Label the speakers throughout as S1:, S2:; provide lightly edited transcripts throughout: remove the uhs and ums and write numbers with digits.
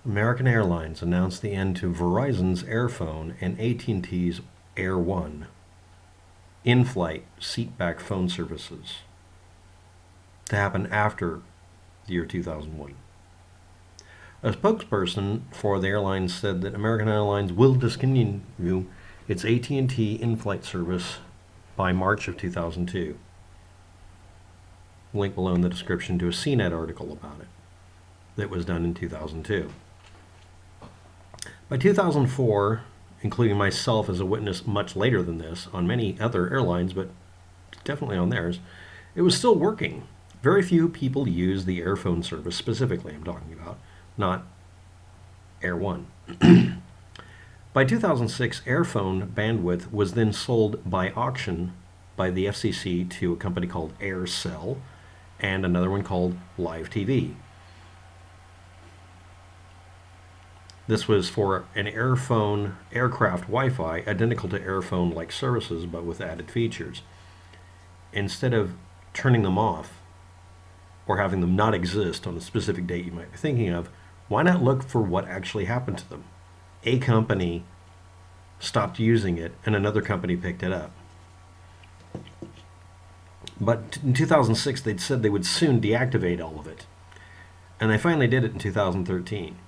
S1: American Airlines announced the end to Verizon's Airphone and AT&T's Air One in-flight seatback phone services to happen after the year 2001. A spokesperson for the airline said that American Airlines will discontinue its AT&T in-flight service by March of 2002. Link below in the description to a CNET article about it that was done in 2002. By 2004, including myself as a witness much later than this on many other airlines, but definitely on theirs, it was still working. Very few people use the Airphone service specifically, I'm talking about, not Air One. By 2006, Airphone bandwidth was then sold by auction by the FCC to a company called AirCell and another one called Live TV. This was for an Airphone aircraft Wi-Fi identical to Airphone-like services but with added features. Instead of turning them off or having them not exist on a specific date you might be thinking of, why not look for what actually happened to them? A company stopped using it and another company picked it up. But in 2006 they'd said they would soon deactivate all of it. And they finally did it in 2013.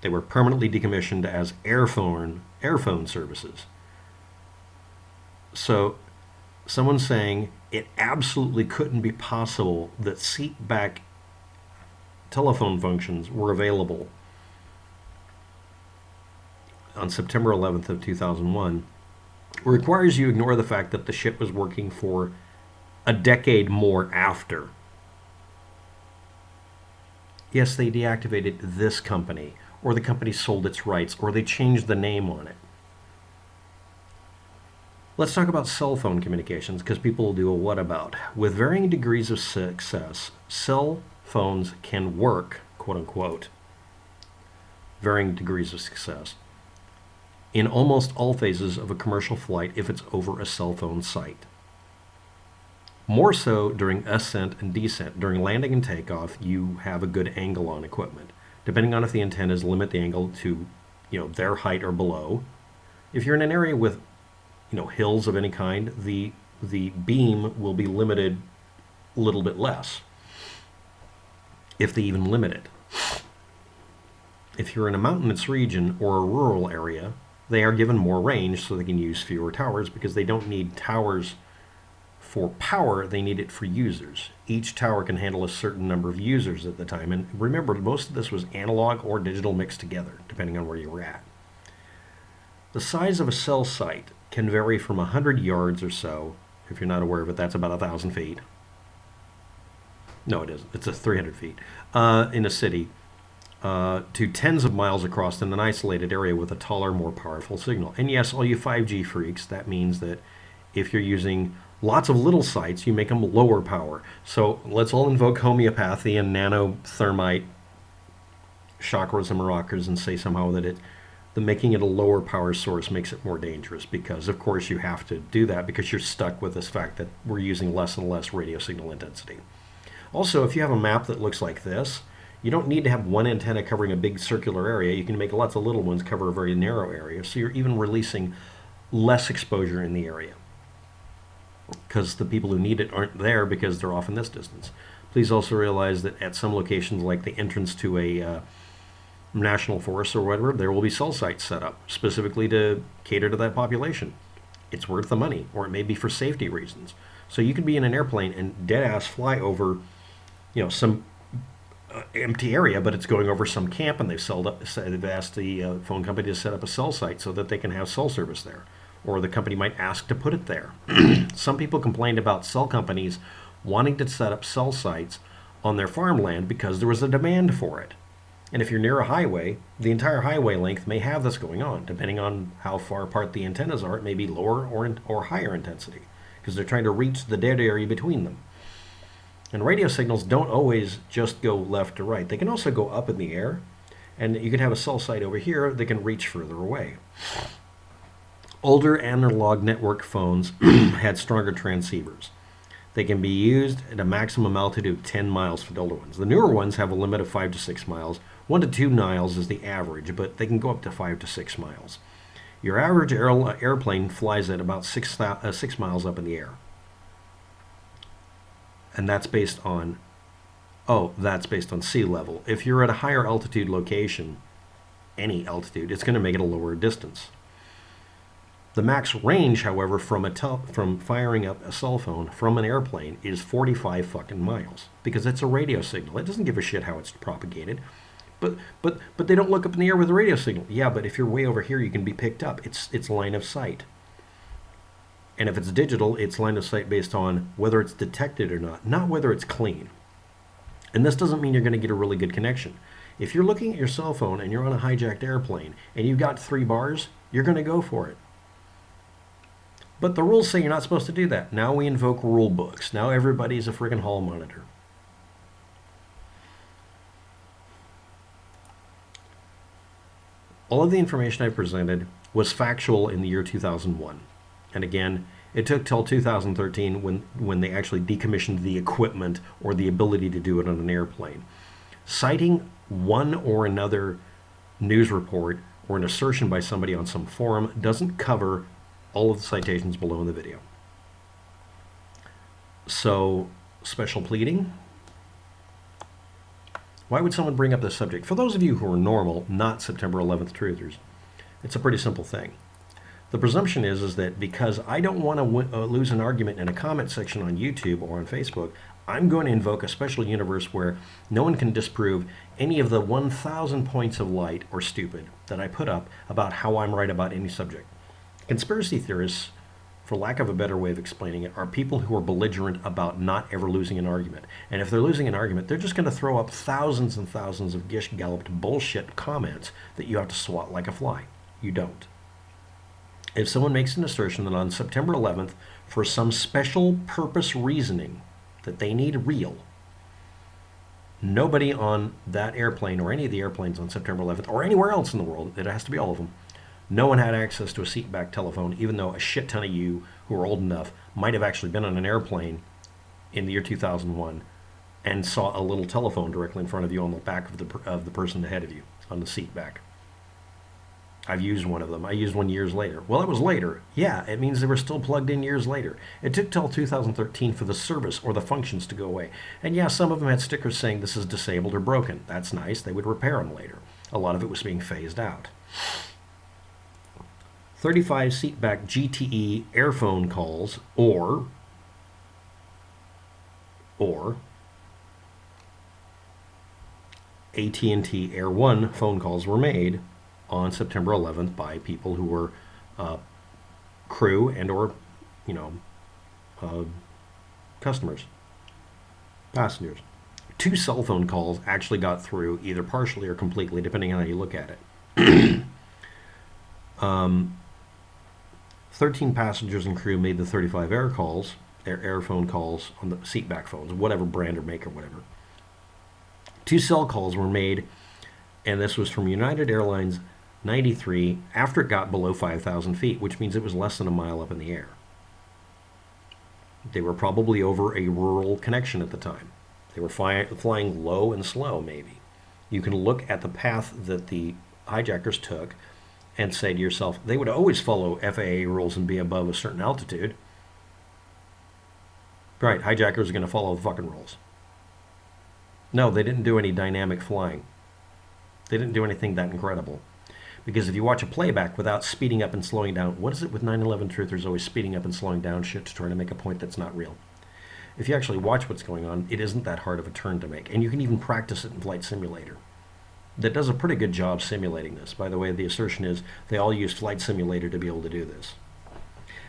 S1: They were permanently decommissioned as Airphone services. So someone's saying it absolutely couldn't be possible that seatback telephone functions were available on September 11th of 2001 requires you ignore the fact that the ship was working for a decade more after. Yes, they deactivated this company, or the company sold its rights, or they changed the name on it. Let's talk about cell phone communications, because people will do a what about. With varying degrees of success, cell phones can work, quote unquote, varying degrees of success, in almost all phases of a commercial flight if it's over a cell phone site. More so during ascent and descent. During landing and takeoff, you have a good angle on equipment. Depending on if the antennas limit the angle to, their height or below. If you're in an area with, hills of any kind, the beam will be limited a little bit less, if they even limit it. If you're in a mountainous region or a rural area, they are given more range so they can use fewer towers because they don't need towers for power, they need it for users. Each tower can handle a certain number of users at the time. And remember, most of this was analog or digital mixed together, depending on where you were at. The size of a cell site can vary from 100 yards or so. If you're not aware of it, that's about 1,000 feet. No, it isn't. It's 300 feet in a city to tens of miles across in an isolated area with a taller, more powerful signal. And yes, all you 5G freaks, that means that if you're using lots of little sites, you make them lower power. So let's all invoke homeopathy and nanothermite chakras and maracas and say somehow that the making it a lower power source makes it more dangerous, because of course you have to do that because you're stuck with this fact that we're using less and less radio signal intensity. Also, if you have a map that looks like this, you don't need to have one antenna covering a big circular area. You can make lots of little ones cover a very narrow area, so you're even releasing less exposure in the area, because the people who need it aren't there because they're off in this distance. Please also realize that at some locations, like the entrance to a national forest or whatever, there will be cell sites set up specifically to cater to that population. It's worth the money, or it may be for safety reasons. So you could be in an airplane and dead-ass fly over, some empty area, but it's going over some camp, and they've asked the phone company to set up a cell site so that they can have cell service there. Or the company might ask to put it there. Some people complained about cell companies wanting to set up cell sites on their farmland because there was a demand for it. And if you're near a highway, the entire highway length may have this going on. Depending on how far apart the antennas are, it may be lower or higher intensity, because they're trying to reach the dead area between them. And radio signals don't always just go left to right. They can also go up in the air, and you can have a cell site over here that can reach further away. Older analog network phones had stronger transceivers. They can be used at a maximum altitude of 10 miles for the older ones. The newer ones have a limit of 5 to 6 miles. 1 to 2 miles is the average, but they can go up to 5 to 6 miles. Your average airplane flies at about 6 miles up in the air. And that's based on, sea level. If you're at a higher altitude location, any altitude, it's going to make it a lower distance. The max range, however, from firing up a cell phone from an airplane is 45 fucking miles, because it's a radio signal. It doesn't give a shit how it's propagated. But they don't look up in the air with a radio signal. Yeah, but if you're way over here, you can be picked up. It's line of sight. And if it's digital, it's line of sight based on whether it's detected or not whether it's clean. And this doesn't mean you're going to get a really good connection. If you're looking at your cell phone and you're on a hijacked airplane and you've got 3 bars, you're going to go for it. But the rules say you're not supposed to do that. Now we invoke rule books. Now everybody's a friggin' hall monitor. All of the information I presented was factual in the year 2001. And again, it took till 2013 when they actually decommissioned the equipment or the ability to do it on an airplane. Citing one or another news report or an assertion by somebody on some forum doesn't cover all of the citations below in the video. So, special pleading. Why would someone bring up this subject? For those of you who are normal, not September 11th truthers, it's a pretty simple thing. The presumption is that because I don't want to lose an argument in a comment section on YouTube or on Facebook, I'm going to invoke a special universe where no one can disprove any of the 1,000 points of light or stupid that I put up about how I'm right about any subject. Conspiracy theorists, for lack of a better way of explaining it, are people who are belligerent about not ever losing an argument. And if they're losing an argument, they're just going to throw up thousands and thousands of gish-galloped bullshit comments that you have to swat like a fly. You don't. If someone makes an assertion that on September 11th, for some special purpose reasoning that they need real, nobody on that airplane or any of the airplanes on September 11th or anywhere else in the world, it has to be all of them, no one had access to a seat-back telephone, even though a shit ton of you who are old enough might have actually been on an airplane in the year 2001 and saw a little telephone directly in front of you on the back of the person ahead of you on the seat back. I've used one of them. I used one years later. Well, it was later. Yeah, it means they were still plugged in years later. It took till 2013 for the service or the functions to go away. And yeah, some of them had stickers saying this is disabled or broken. That's nice. They would repair them later. A lot of it was being phased out. 35 seatback GTE airphone calls or AT&T Air 1 phone calls were made on September 11th by people who were crew and or, customers, passengers. 2 cell phone calls actually got through, either partially or completely, depending on how you look at it. 13 passengers and crew made the 35 air phone calls on the seatback phones, whatever brand or make or whatever. 2 cell calls were made, and this was from United Airlines 93 after it got below 5,000 feet, which means it was less than a mile up in the air. They were probably over a rural connection at the time. They were flying low and slow, maybe. You can look at the path that the hijackers took and say to yourself, they would always follow FAA rules and be above a certain altitude. Right, hijackers are going to follow the fucking rules. No, they didn't do any dynamic flying. They didn't do anything that incredible. Because if you watch a playback without speeding up and slowing down, what is it with 9/11 truthers always speeding up and slowing down shit to try to make a point that's not real? If you actually watch what's going on, it isn't that hard of a turn to make. And you can even practice it in Flight Simulator. That does a pretty good job simulating this. By the way, the assertion is they all used Flight Simulator to be able to do this.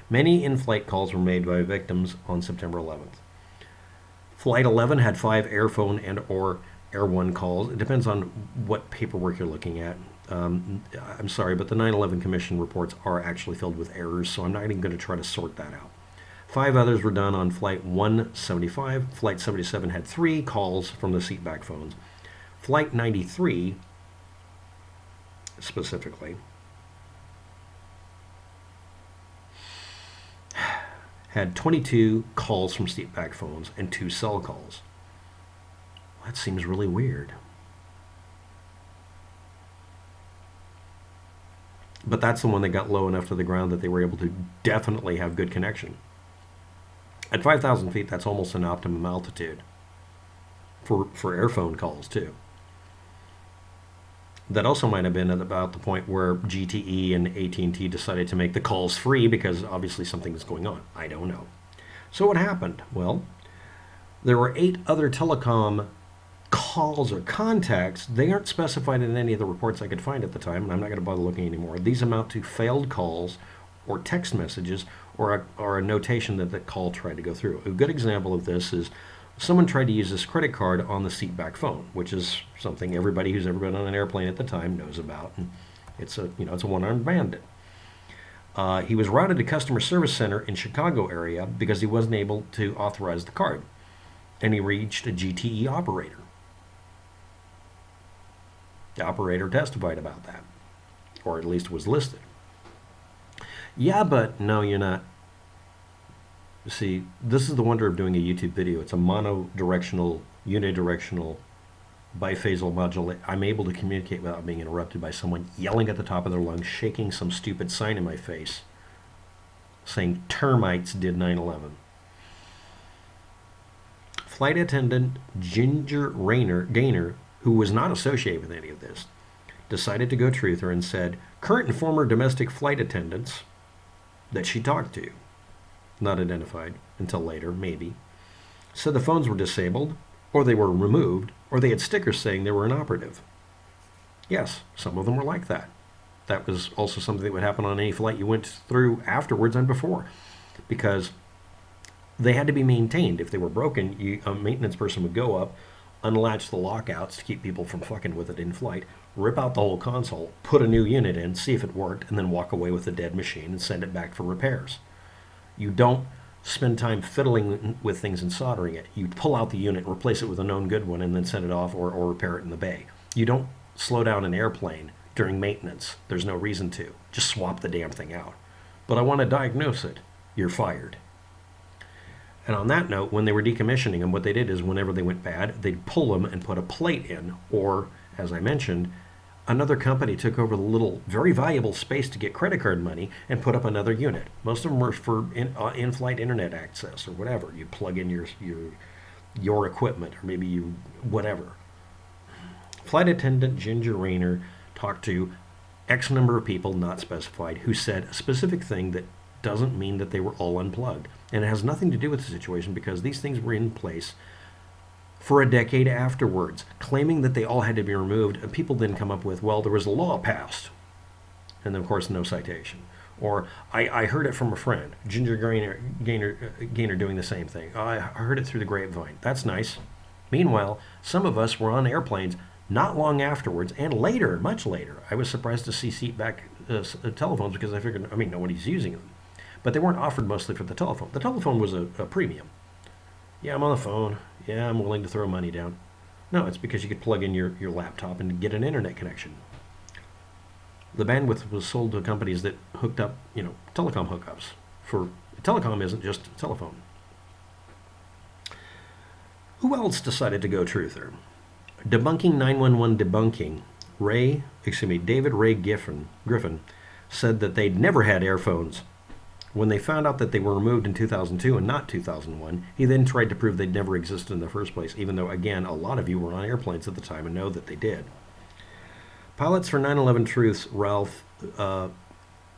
S1: Many in-flight calls were made by victims on September 11th. Flight 11 had 5 airphone and or Air 1 calls. It depends on what paperwork you're looking at. I'm sorry, but the 9/11 Commission reports are actually filled with errors, so I'm not even going to try to sort that out. 5 others were done on Flight 175. Flight 77 had 3 calls from the seatback phones. Flight 93, specifically, had 22 calls from seatback phones and 2 cell calls. That seems really weird. But that's the one that got low enough to the ground that they were able to definitely have good connection. At 5,000 feet, that's almost an optimum altitude for airphone calls, too. That also might have been at about the point where GTE and AT&T decided to make the calls free because obviously something is going on. I don't know. So what happened? Well, there were 8 other telecom calls or contacts. They aren't specified in any of the reports I could find at the time, and I'm not going to bother looking anymore. These amount to failed calls or text messages or a notation that the call tried to go through. A good example of this is someone tried to use this credit card on the seatback phone, which is something everybody who's ever been on an airplane at the time knows about. And it's a one-armed bandit. He was routed to customer service center in Chicago area because he wasn't able to authorize the card, and he reached a GTE operator. The operator testified about that, or at least was listed. Yeah, but no, you're not. See, this is the wonder of doing a YouTube video. It's a monodirectional, unidirectional, biphasal modulation. I'm able to communicate without being interrupted by someone yelling at the top of their lungs, shaking some stupid sign in my face, saying termites did 9/11. Flight attendant Ginger Gaynor, who was not associated with any of this, decided to go truther and said current and former domestic flight attendants that she talked to, not identified until later, maybe, said the phones were disabled, or they were removed, or they had stickers saying they were inoperative. Yes, some of them were like that. That was also something that would happen on any flight you went through afterwards and before, because they had to be maintained. If they were broken, a maintenance person would go up, unlatch the lockouts to keep people from fucking with it in flight, rip out the whole console, put a new unit in, see if it worked, and then walk away with the dead machine and send it back for repairs. You don't spend time fiddling with things and soldering it. You pull out the unit, replace it with a known good one, and then send it off or repair it in the bay. You don't slow down an airplane during maintenance. There's no reason to. Just swap the damn thing out. But I want to diagnose it. You're fired. And on that note, when they were decommissioning them, what they did is whenever they went bad, they'd pull them and put a plate in. Or, as I mentioned, another company took over the little, very valuable space to get credit card money and put up another unit. Most of them were for in-flight internet access or whatever. You plug in your equipment, or maybe whatever. Flight attendant Ginger Rayner talked to X number of people, not specified, who said a specific thing that doesn't mean that they were all unplugged. And it has nothing to do with the situation because these things were in place for a decade afterwards, claiming that they all had to be removed, and people then come up with, well, there was a law passed. And then, of course, no citation. Or, I heard it from a friend, Ginger Gaynor doing the same thing. I heard it through the grapevine. That's nice. Meanwhile, some of us were on airplanes not long afterwards, and later, much later. I was surprised to see seatback telephones because I figured, nobody's using them. But they weren't offered mostly for the telephone. The telephone was a premium. Yeah, I'm on the phone. Yeah, I'm willing to throw money down. No, it's because you could plug in your laptop and get an internet connection. The bandwidth was sold to companies that hooked up, telecom hookups. Telecom isn't just telephone. Who else decided to go truther? Debunking 911 debunking, David Ray Griffin said that they'd never had airphones. When they found out that they were removed in 2002 and not 2001, he then tried to prove they'd never existed in the first place, even though, again, a lot of you were on airplanes at the time and know that they did. Pilots for 9/11 Truth's Ralph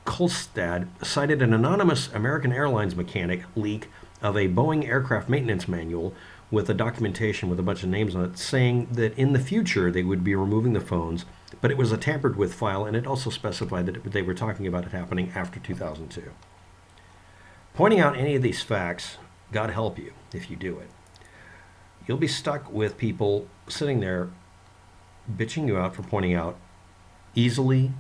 S1: Kolstad cited an anonymous American Airlines mechanic leak of a Boeing aircraft maintenance manual with a documentation with a bunch of names on it, saying that in the future they would be removing the phones, but it was a tampered with file, and it also specified that they were talking about it happening after 2002. Pointing out any of these facts, God help you if you do it. You'll be stuck with people sitting there bitching you out for pointing out easily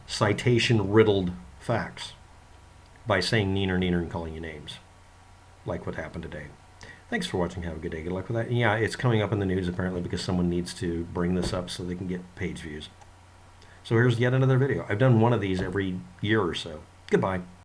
S1: citation-riddled facts by saying neener and calling you names, like what happened today. Thanks for watching. Have a good day. Good luck with that. And yeah, it's coming up in the news apparently because someone needs to bring this up so they can get page views. So here's yet another video. I've done one of these every year or so. Goodbye.